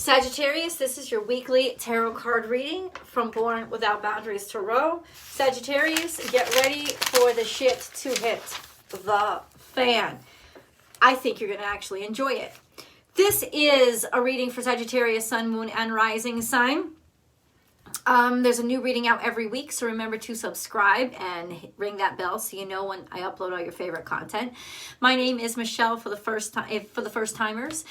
Sagittarius, this is your weekly tarot card reading from Born Without Boundaries Tarot. Sagittarius, get ready for the shit to hit the fan. I think you're going to actually enjoy it. This is a reading for Sagittarius, Sun, Moon, and Rising sign. There's a new reading out every week, so remember to subscribe and ring that bell so you know when I upload all your favorite content. My name is Michelle for the first time. For the first timers,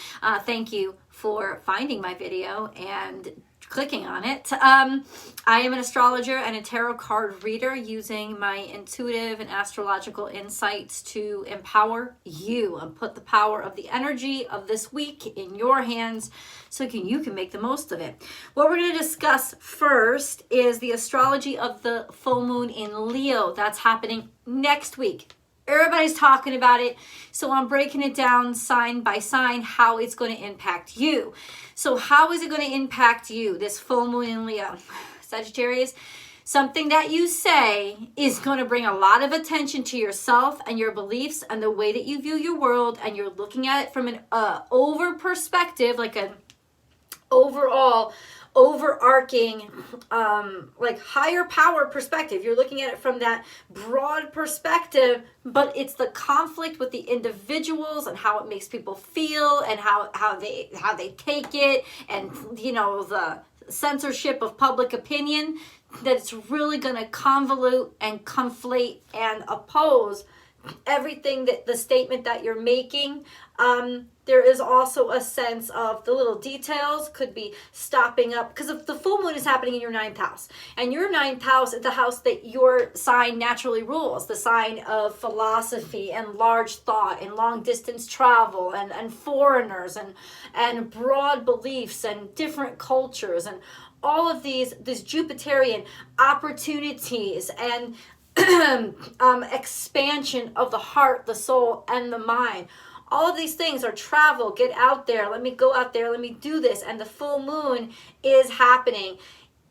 thank you for finding my video and clicking on it. I am an astrologer and a tarot card reader using my intuitive and astrological insights to empower you and put the power of the energy of this week in your hands so you can make the most of it. What we're going to discuss first is the astrology of the full moon in Leo. That's happening next week. Everybody's talking about it, so I'm breaking it down sign by sign how it's going to impact you. So how is it going to impact you, this full moon in Leo? Sagittarius, something that you say is going to bring a lot of attention to yourself and your beliefs and the way that you view your world, and you're looking at it from an over perspective, like an overall overarching like higher power perspective. You're looking at it from that broad perspective, but it's the conflict with the individuals and how it makes people feel and how they take it, and you know, the censorship of public opinion, that it's really going to convolute and conflate and oppose everything that the statement that you're making. There is also a sense of the little details could be stopping up, because if the full moon is happening in your 9th house, and your 9th house is the house that your sign naturally rules, the sign of philosophy and large thought and long distance travel and foreigners and broad beliefs and different cultures and all of these Jupiterian opportunities and expansion of the heart, the soul, and the mind. All of these things are travel, get out there, let me go out there, let me do this. And the full moon is happening.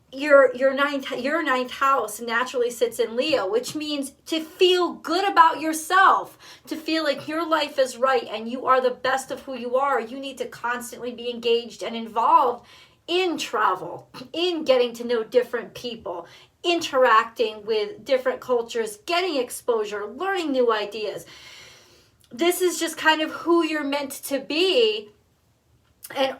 Your ninth house naturally sits in Leo, which means to feel good about yourself, to feel like your life is right and you are the best of who you are. You need to constantly be engaged and involved in travel, in getting to know different people, interacting with different cultures, getting exposure, learning new ideas. This is just kind of who you're meant to be.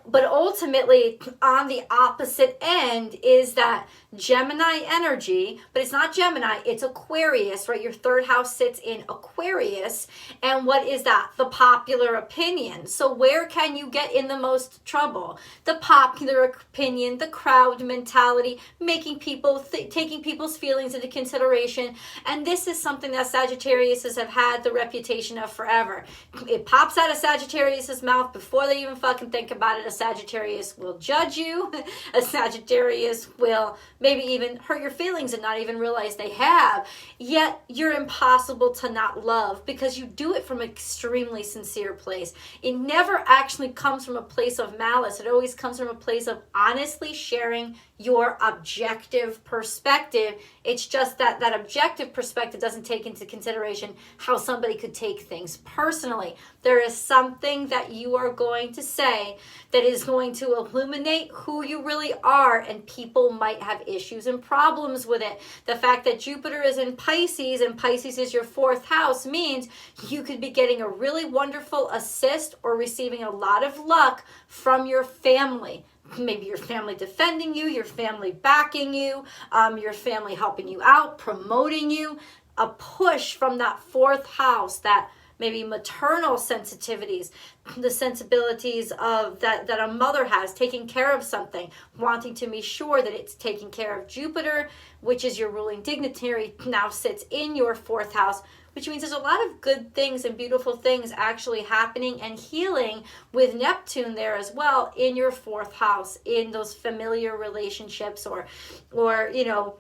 But ultimately, on the opposite end is that Gemini energy, but it's not Gemini, it's Aquarius, right? Your 3rd house sits in Aquarius. And what is that? The popular opinion. So where can you get in the most trouble? The popular opinion, the crowd mentality, making people, taking people's feelings into consideration. And this is something that Sagittariuses have had the reputation of forever. It pops out of Sagittarius's mouth before they even fucking think about it. A Sagittarius will judge you. A Sagittarius will maybe even hurt your feelings and not even realize they have. Yet you're impossible to not love because you do it from an extremely sincere place. It never actually comes from a place of malice. It always comes from a place of honestly sharing your objective perspective. It's just that that objective perspective doesn't take into consideration how somebody could take things personally. There is something that you are going to say that is going to illuminate who you really are, and people might have issues and problems with it. The fact that Jupiter is in Pisces and Pisces is your 4th house means you could be getting a really wonderful assist or receiving a lot of luck from your family. Maybe your family defending you, your family backing you, your family helping you out, promoting you. A push from that 4th house, that maybe maternal sensitivities, the sensibilities of that a mother has, taking care of something, wanting to be sure that it's taking care of. Jupiter, which is your ruling dignitary, now sits in your 4th house, which means there's a lot of good things and beautiful things actually happening and healing with Neptune there as well in your 4th house, in those familiar relationships or you know,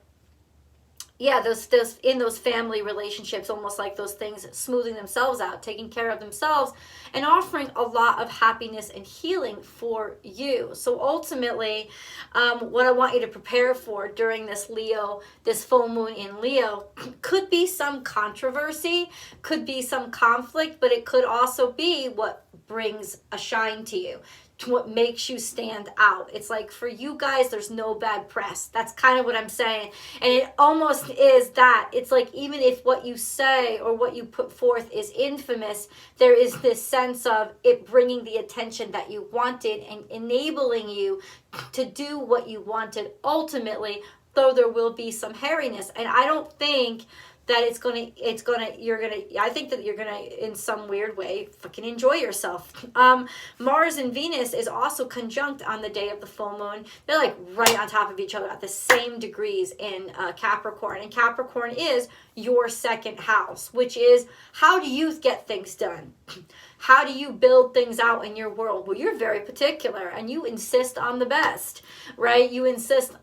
yeah, those in those family relationships, almost like those things smoothing themselves out, taking care of themselves, and offering a lot of happiness and healing for you. So ultimately, what I want you to prepare for during this full moon in Leo, could be some controversy, could be some conflict, but it could also be what brings a shine to you. what makes you stand out. It's like for you guys, there's no bad press. That's kind of what I'm saying. And it almost is that. It's like even if what you say or what you put forth is infamous, there is this sense of it bringing the attention that you wanted and enabling you to do what you wanted ultimately, though there will be some hairiness. And I don't think that I think that you're gonna, in some weird way, fucking enjoy yourself. Mars and Venus is also conjunct on the day of the full moon. They're like right on top of each other at the same degrees in Capricorn. And Capricorn is your second house, which is how do you get things done? How do you build things out in your world? Well, you're very particular and you insist on the best, right? You insist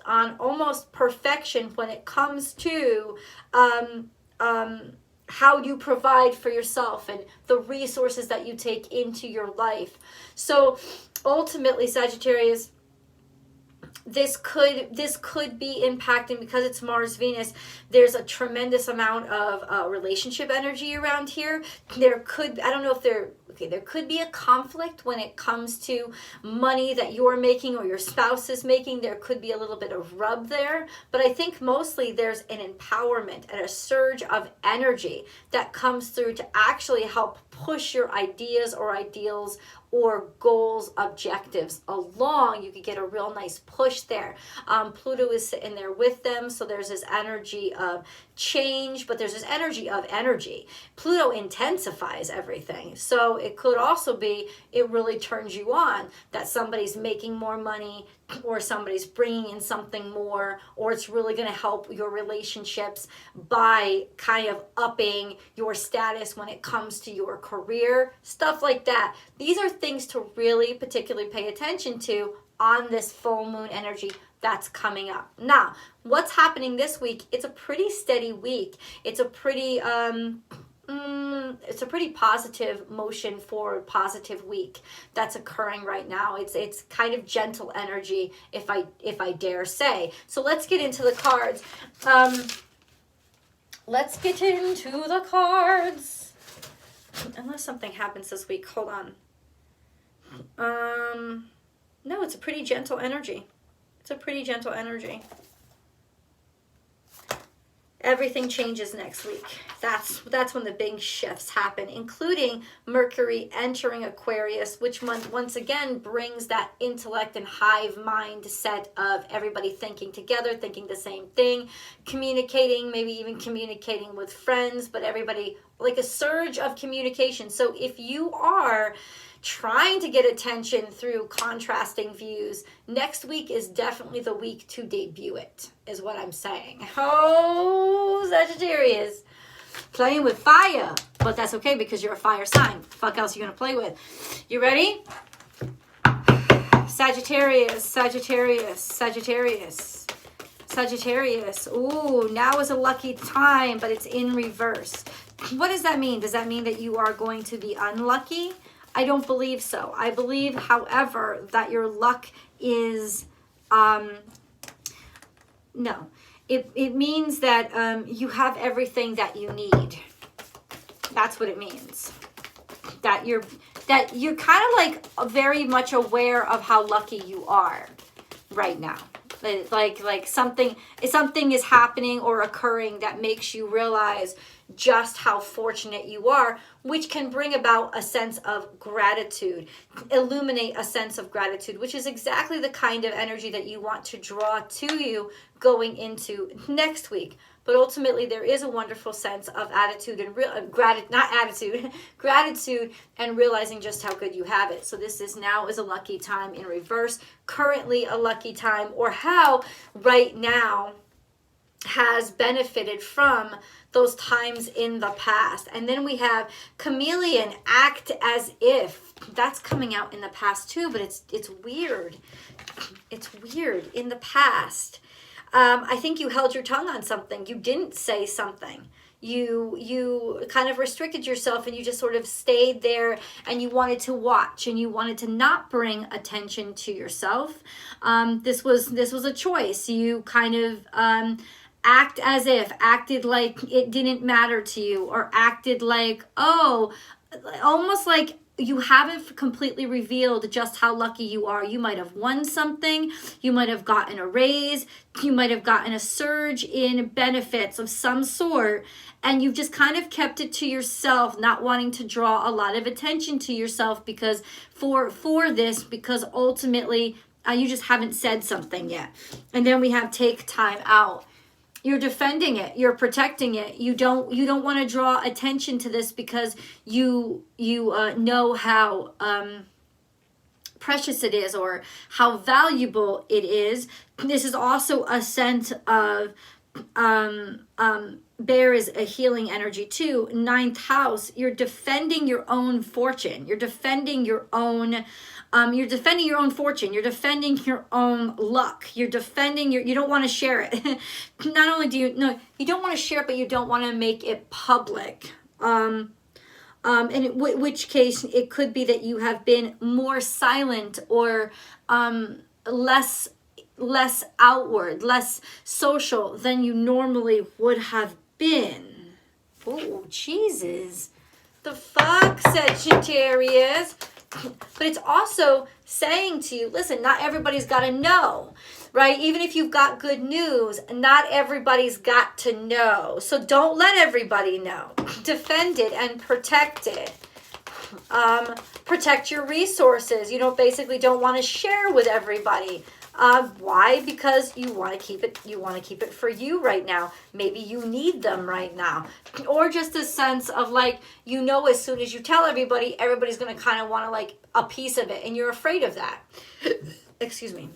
on almost perfection when it comes to how you provide for yourself and the resources that you take into your life. So ultimately, Sagittarius, this could be impacting, because it's Mars Venus. There's a tremendous amount of relationship energy around here. There could be a conflict when it comes to money that you're making or your spouse is making. There could be a little bit of rub there, but I think mostly there's an empowerment and a surge of energy that comes through to actually help push your ideas or ideals or goals, objectives along. You could get a real nice push there. Pluto is sitting there with them, so there's this energy of change, but there's this energy of energy. Pluto intensifies everything, so it could also be it really turns you on that somebody's making more money or somebody's bringing in something more, or it's really going to help your relationships by kind of upping your status when it comes to your career, stuff like that. These are things to really particularly pay attention to on this full moon energy that's coming up. Now, what's happening this week? It's a pretty steady week. It's a pretty positive motion forward, positive week that's occurring right now. It's kind of gentle energy, if I dare say. So let's get into the cards. Let's get into the cards. Unless something happens this week. Hold on. No, it's a pretty gentle energy. It's a pretty gentle energy. Everything changes next week. That's when the big shifts happen, including Mercury entering Aquarius, which once again brings that intellect and hive mindset of everybody thinking together, thinking the same thing, communicating, maybe even communicating with friends, but everybody, like a surge of communication. So if you are trying to get attention through contrasting views, next week is definitely the week to debut it, is what I'm saying. Oh, Sagittarius, playing with fire, but that's okay because you're a fire sign. Fuck else you gonna play with? You ready? Sagittarius, Sagittarius, Sagittarius, Sagittarius. Ooh, now is a lucky time, but it's in reverse. What does that mean? Does that mean that you are going to be unlucky? I don't believe so. I believe, however, that your luck is, no. It means that you have everything that you need. That's what it means. That you're kind of like very much aware of how lucky you are right now. Like something is happening or occurring that makes you realize just how fortunate you are, which can bring about a sense of gratitude, illuminate a sense of gratitude, which is exactly the kind of energy that you want to draw to you going into next week. But ultimately, there is a wonderful sense of attitude and gratitude and realizing just how good you have it. So this is now is a lucky time in reverse, currently a lucky time, or how right now has benefited from those times in the past. And then we have chameleon, act as if. That's coming out in the past too, but it's weird. It's weird in the past. I think you held your tongue on something. You didn't say something. You kind of restricted yourself and you just sort of stayed there and you wanted to watch and you wanted to not bring attention to yourself. This was a choice. You kind of act as if, acted like it didn't matter to you, or acted like, oh, almost like you haven't completely revealed just how lucky you are. You might have won something. You might have gotten a raise. You might have gotten a surge in benefits of some sort. And you've just kind of kept it to yourself, not wanting to draw a lot of attention to yourself because for this, because ultimately you just haven't said something yet. And then we have take time out. You're defending it. You're protecting it. You don't want to draw attention to this because you know how precious it is or how valuable it is. This is also a sense of bear is a healing energy too. 9th house, you're defending your own fortune. You're defending your own fortune. You're defending your own luck. You're defending you don't want to share it. Not only you don't want to share it, but you don't want to make it public. And in which case it could be that you have been more silent or less outward, less social than you normally would have been. Oh, Jesus. The fuck, Sagittarius. But it's also saying to you, listen, not everybody's got to know, right? Even if you've got good news, not everybody's got to know. So don't let everybody know. Defend it and protect it. Protect your resources. You basically don't want to share with everybody. Why? Because you want to keep it for you right now. Maybe you need them right now. Or just a sense of as soon as you tell everybody, everybody's going to kind of want to a piece of it. And you're afraid of that. Excuse me.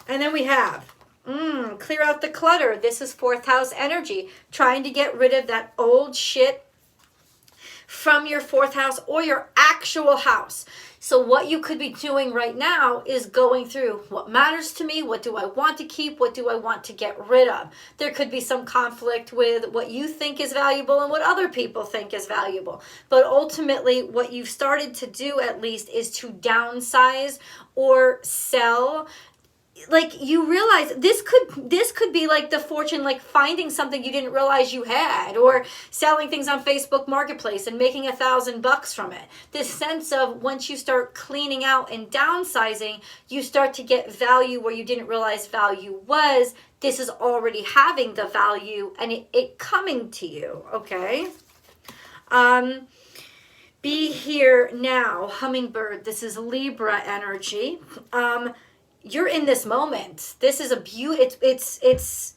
And then we have, clear out the clutter. This is 4th house energy. Trying to get rid of that old shit from your 4th house or your actual house. So what you could be doing right now is going through what matters to me, what do I want to keep, what do I want to get rid of. There could be some conflict with what you think is valuable and what other people think is valuable. But ultimately, what you've started to do at least is to downsize or sell. You realize this could be the fortune, finding something you didn't realize you had, or selling things on Facebook Marketplace and making $1,000 from it. This sense of once you start cleaning out and downsizing, you start to get value where you didn't realize value was. This is already having the value and it coming to you, okay? Be here now, hummingbird. This is Libra energy. You're in this moment. This is it's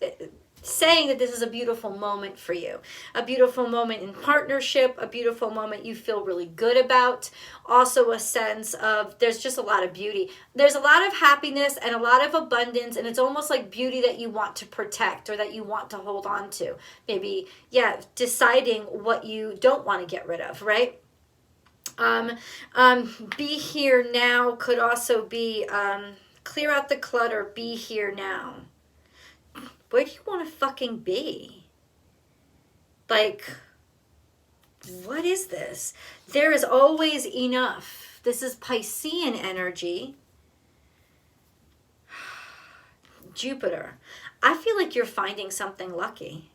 saying that this is a beautiful moment for you. A beautiful moment in partnership, a beautiful moment you feel really good about. Also a sense of there's just a lot of beauty. There's a lot of happiness and a lot of abundance, and it's almost like beauty that you want to protect or that you want to hold on to. Maybe, deciding what you don't want to get rid of, right? Be here now could also be clear out the clutter, be here now. Where do you want to fucking be? What is this? There is always enough. This is Piscean energy. Jupiter. I feel like you're finding something lucky.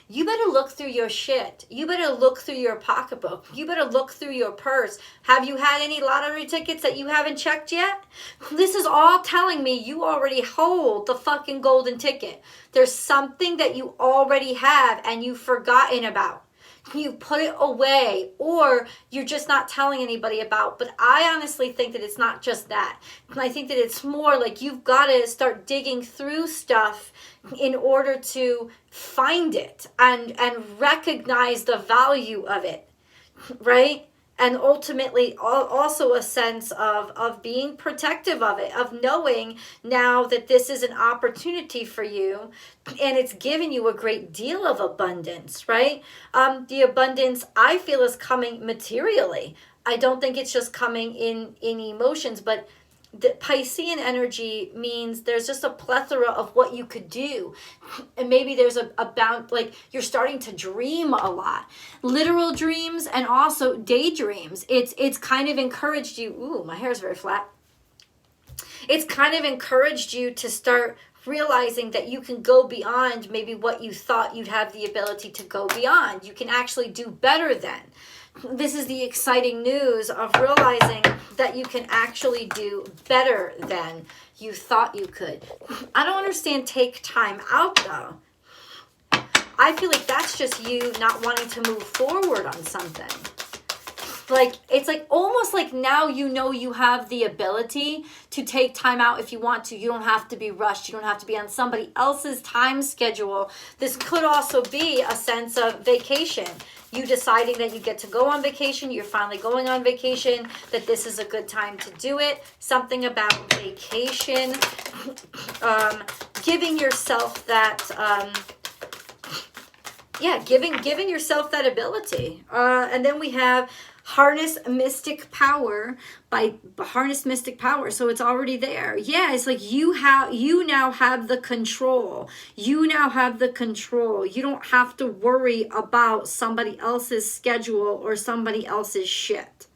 You better look through your shit. You better look through your pocketbook. You better look through your purse. Have you had any lottery tickets that you haven't checked yet? This is all telling me you already hold the fucking golden ticket. There's something that you already have and you've forgotten about. You put it away, or you're just not telling anybody about. But I honestly think that it's not just that. I think that it's more like you've got to start digging through stuff in order to find it and recognize the value of it, right? And ultimately also a sense of being protective of it, of knowing now that this is an opportunity for you and it's giving you a great deal of abundance, right? The abundance I feel is coming materially. I don't think it's just coming in emotions, but the Piscean energy means there's just a plethora of what you could do. And maybe there's you're starting to dream a lot. Literal dreams and also daydreams. It's kind of encouraged you. Ooh, my hair is very flat. It's kind of encouraged you to start realizing that you can go beyond maybe what you thought you'd have the ability to go beyond. You can actually do better than. this is the exciting news of realizing that you can actually do better than you thought you could. I don't understand take time out though. I feel like that's just you not wanting to move forward on something. Like, it's like almost like now you know you have the ability to take time out if you want to. You don't have to be rushed. You don't have to be on somebody else's time schedule. This could also be a sense of vacation. You deciding that you get to go on vacation. You're finally going on vacation. That this is a good time to do it. Something about vacation. Giving yourself that... giving yourself that ability. And then we have harness mystic power by harness mystic power. So it's already there. Yeah, it's like you now have the control. You now have the control. You don't have to worry about somebody else's schedule or somebody else's shit.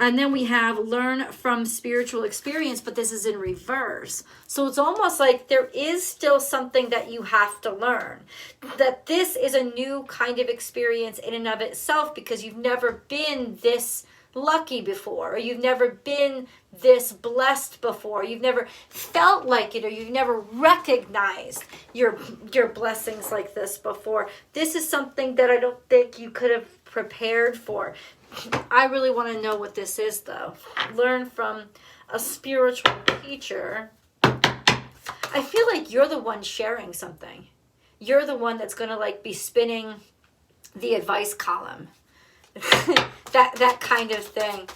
And then we have learn from spiritual experience, but this is in reverse. So it's almost like there is still something that you have to learn. That this is a new kind of experience in and of itself because you've never been this lucky before, or you've never been this blessed before. You've never felt like it, or you've never recognized your blessings like this before. This is something that I don't think you could have prepared for. I really want to know what this is, though. Learn from a spiritual teacher. I feel like you're the one sharing something. You're the one that's going to like be spinning the advice column. that kind of thing.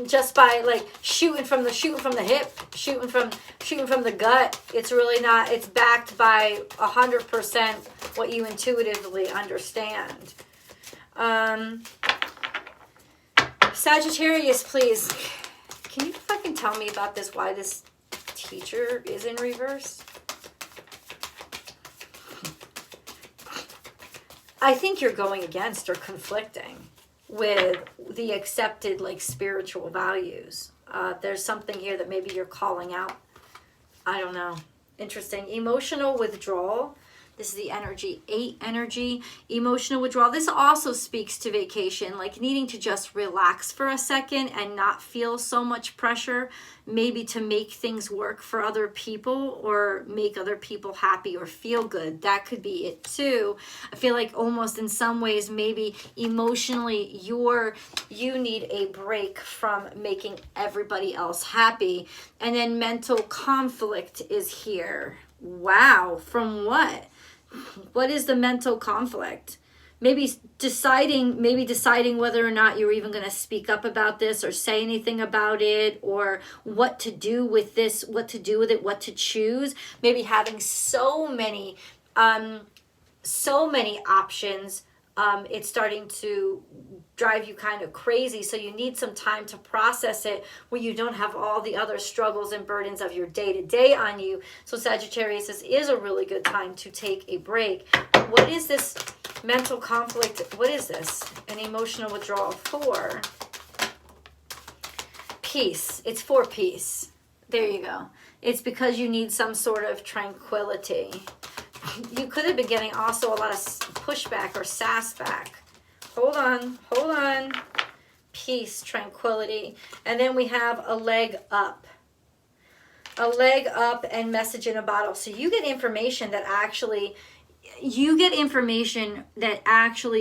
Just by like shooting from the hip, shooting from the gut. It's really not. It's backed by 100% what you intuitively understand. Sagittarius, please. Can you fucking tell me about this? Why this teacher is in reverse? I think you're going against or conflicting with the accepted like spiritual values. There's something here that maybe you're calling out. I don't know. Interesting. Emotional withdrawal. This is the energy, 8 energy, emotional withdrawal. This also speaks to vacation, like needing to just relax for a second and not feel so much pressure, maybe to make things work for other people or make other people happy or feel good. That could be it too. I feel like almost in some ways, maybe emotionally, you need a break from making everybody else happy. And then mental conflict is here. Wow, from what? What is the mental conflict? Maybe deciding whether or not you're even going to speak up about this or say anything about it, or what to do with this, what to do with it, what to choose. Maybe having so many options, it's starting to drive you kind of crazy. So you need some time to process it where you don't have all the other struggles and burdens of your day-to-day on you. So Sagittarius, this is a really good time to take a break. What is this mental conflict? What is this? An emotional withdrawal for? Peace. It's for peace. There you go. It's because you need some sort of tranquility. You could have been getting also a lot of pushback or sass back. Hold on. Peace, tranquility. And then we have a leg up. A leg up and message in a bottle. So you get information that actually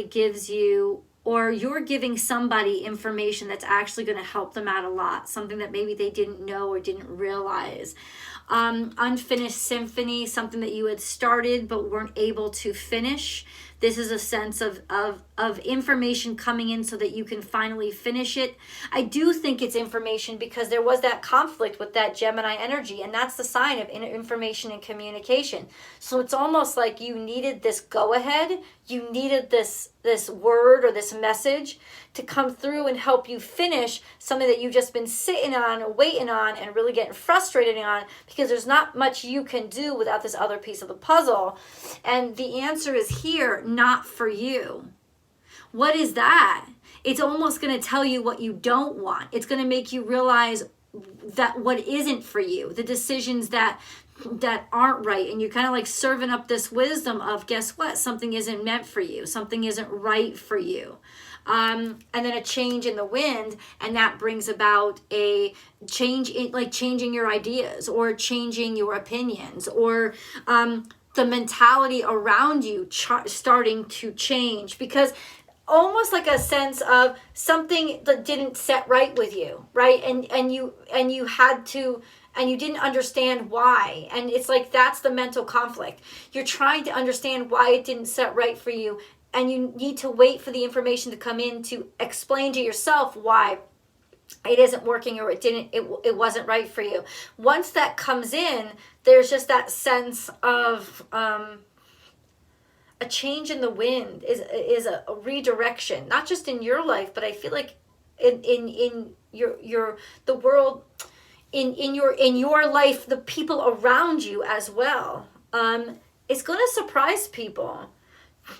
gives you, or you're giving somebody information that's actually going to help them out a lot. Something that maybe they didn't know or didn't realize. Unfinished symphony, something that you had started but weren't able to finish. This is a sense of information coming in so that you can finally finish it. I do think it's information because there was that conflict with that Gemini energy, and that's the sign of information and communication. So it's almost like you needed this go-ahead. You needed this word or this message to come through and help you finish something that you've just been sitting on, waiting on, and really getting frustrated on, because there's not much you can do without this other piece of the puzzle. And the answer is here, not for you. What is that? It's almost going to tell you what you don't want. It's going to make you realize that what isn't for you, the decisions that aren't right, and you're kind of like serving up this wisdom of, guess what, something isn't meant for you, something isn't right for you. and then a change in the wind, and that brings about a change in, like, changing your ideas or changing your opinions, or the mentality around you starting to change, because almost like a sense of something that didn't set right with you, right? And you had to, and you didn't understand why. And it's like, that's the mental conflict. You're trying to understand why it didn't set right for you, and you need to wait for the information to come in to explain to yourself why it isn't working, or it wasn't right for you. Once that comes in, there's just that sense of a change in the wind is a redirection, not just in your life, but I feel like in your the world, in your life, the people around you as well. It's going to surprise people.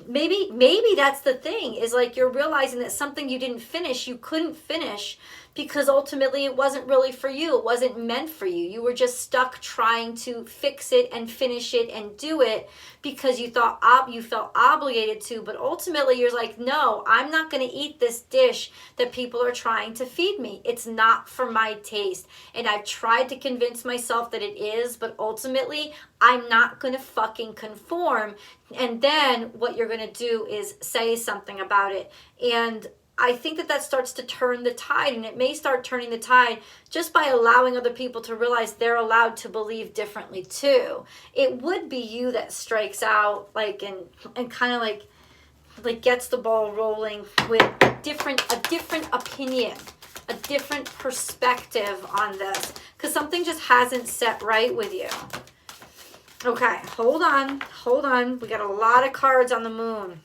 Maybe that's the thing, is like, you're realizing that something you didn't finish, you couldn't finish because ultimately it wasn't really for you. It wasn't meant for you. You were just stuck trying to fix it and finish it and do it because you thought you felt obligated to, but ultimately you're like, no, I'm not going to eat this dish that people are trying to feed me. It's not for my taste. And I've tried to convince myself that it is, but ultimately I'm not going to fucking conform. And then what you're going to do is say something about it. And I think that starts to turn the tide, and it may start turning the tide just by allowing other people to realize they're allowed to believe differently too. It would be you that strikes out, like, and kind of like gets the ball rolling with a different opinion, a different perspective on this, because something just hasn't set right with you. Okay, hold on. We got a lot of cards on the moon.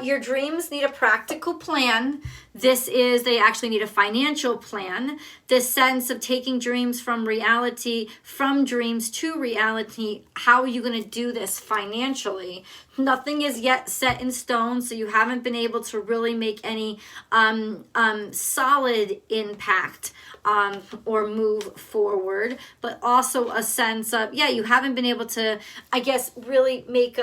Your dreams need a practical plan. They actually need a financial plan. This sense of taking dreams from dreams to reality. How are you going to do this financially? Nothing is yet set in stone, so you haven't been able to really make any solid impact or move forward, but also a sense of, you haven't been able to, I guess, really make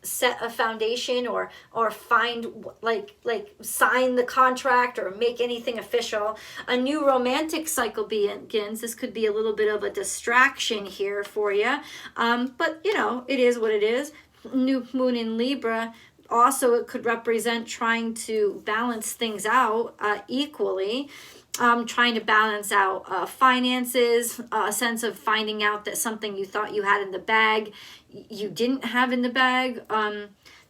set a foundation or find like sign the contract or make anything official. A new romantic cycle begins. This could be a little bit of a distraction here for you, but it is what it is. New moon in Libra. Also, it could represent trying to balance things out equally. Trying to balance out finances, a sense of finding out that something you thought you had in the bag, you didn't have in the bag.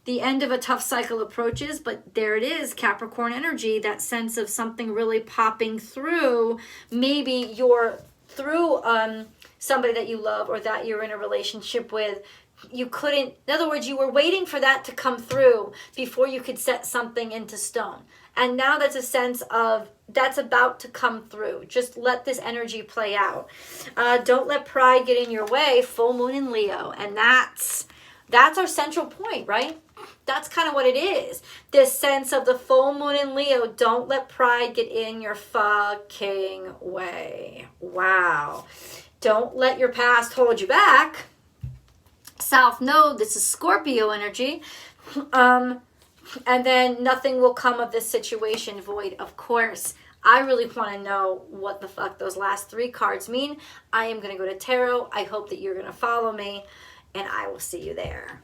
The end of a tough cycle approaches, but there it is, Capricorn energy, that sense of something really popping through. Maybe you're through somebody that you love or that you're in a relationship with. You couldn't, in other words, you were waiting for that to come through before you could set something into stone. And now that's a sense of that's about to come through. Just let this energy play out. Don't let pride get in your way. Full moon in Leo. And that's our central point, right? That's kind of what it is. This sense of the full moon in Leo. Don't let pride get in your fucking way. Wow. Don't let your past hold you back. South Node, this is Scorpio energy. And then nothing will come of this situation void, of course. I really want to know what the fuck those last 3 cards mean. I am going to go to tarot. I hope that you're going to follow me, and I will see you there.